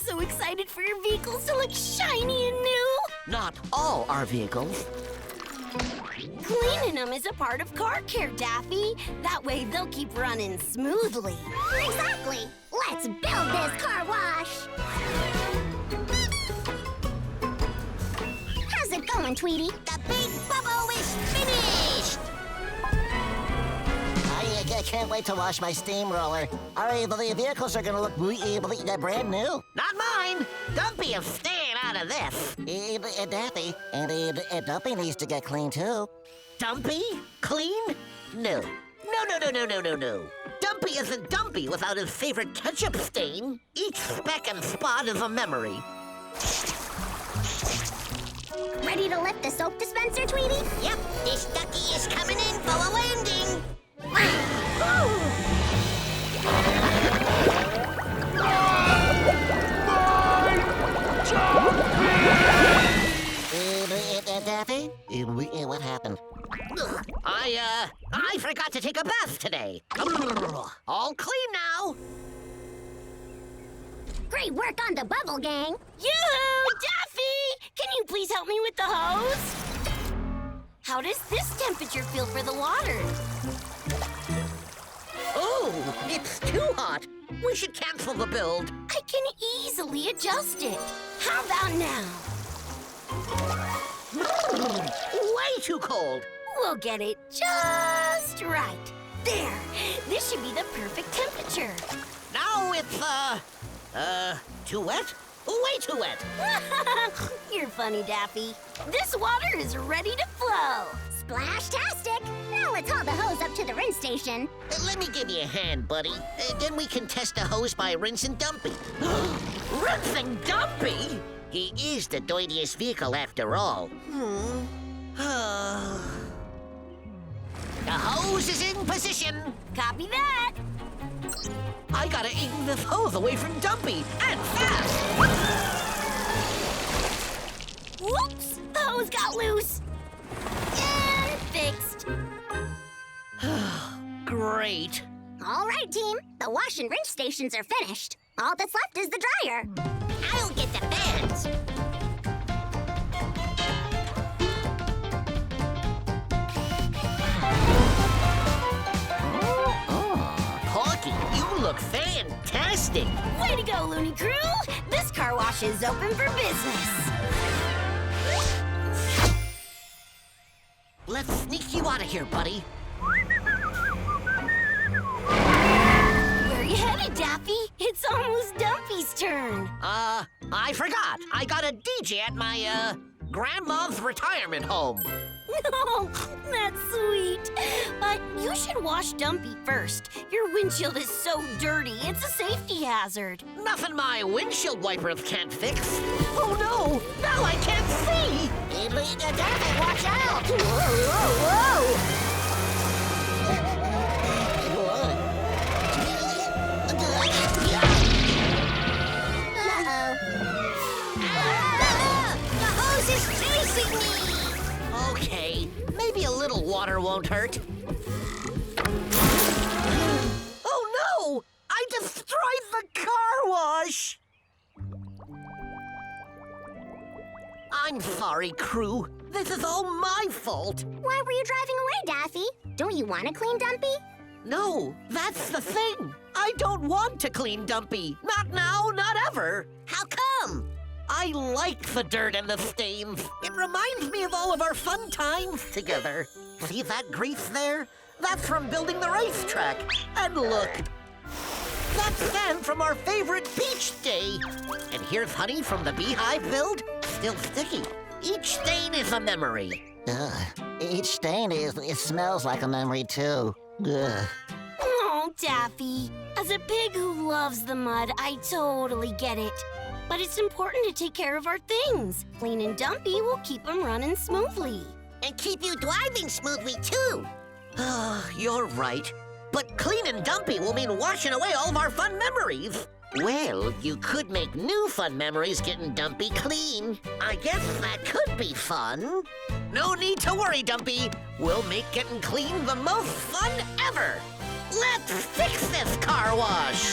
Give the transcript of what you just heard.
so excited for your vehicles to look shiny and new. Not all our vehicles. Cleaning them is a part of car care, Daffy. That way they'll keep running smoothly. Exactly. Let's build this car wash. How's it going, Tweety? The big bubble is finished! I can't wait to wash my steamroller. The vehicles are gonna look brand new. Not mine. Dumpy is staying out of this. Daffy, and Dumpy needs to get clean too. Dumpy? Clean? No. No. Dumpy isn't Dumpy without his favorite ketchup stain. Each speck and spot is a memory. Ready to lift the soap dispenser, Tweety? Yep, this ducky is coming in for a landing. Daffy, what happened? I forgot to take a bath today. All clean now. Great work on the bubble, gang. Yoo-hoo! Daffy! Can you please help me with the hose? How does this temperature feel for the water? Oh, it's too hot. We should cancel the build. I can easily adjust it. How about now? Way too cold. We'll get it just right. There. This should be the perfect temperature. Now it's, too wet? Way too wet. You're funny, Daffy. This water is ready to flow. Splash-tastic. Now let's haul the hose up to the rinse station. Let me give you a hand, buddy. Then we can test the hose by rinsing Dumpy. Rinsing Dumpy? He is the dirtiest vehicle after all. The hose is in position. Copy that. I gotta aim this hose away from Dumpy, and fast! Whoops! The hose got loose. And fixed. Great. All right, team. The wash and rinse stations are finished. All that's left is the dryer. I'll get the fans. Porky, you look fantastic. Way to go, Looney Crew! This car wash is open for business. Let's sneak you out of here, buddy. Where you headed, Daffy? It's almost Dumpy's turn. I forgot. I got a DJ at my, grandma's retirement home. No, that's sweet. But you should wash Dumpy first. Your windshield is so dirty, it's a safety hazard. Nothing my windshield wipers can't fix. Oh no! Now I can't see! Daffy, watch out! The hose is chasing me! Okay, maybe a little water won't hurt. Oh no! I destroyed the car wash! I'm sorry, crew. This is all my fault. Why were you driving away, Daffy? Don't you want to clean Dumpy? No, that's the thing. I don't want to clean Dumpy. Not now, not ever. How come? I like the dirt and the stains. It reminds me of all of our fun times together. See that grease there? That's from building the racetrack. And look, that's sand from our favorite beach day. And here's honey from the beehive build, still sticky. Each stain is a memory. Each stain it smells like a memory too. Ugh. Oh, Daffy. As a pig who loves the mud, I totally get it. But it's important to take care of our things. Cleaning Dumpy will keep them running smoothly. And keep you driving smoothly, too. You're right. But cleaning Dumpy will mean washing away all of our fun memories. Well, you could make new fun memories getting Dumpy clean. I guess that could be fun. No need to worry, Dumpy. We'll make getting clean the most fun ever. Let's fix this car wash.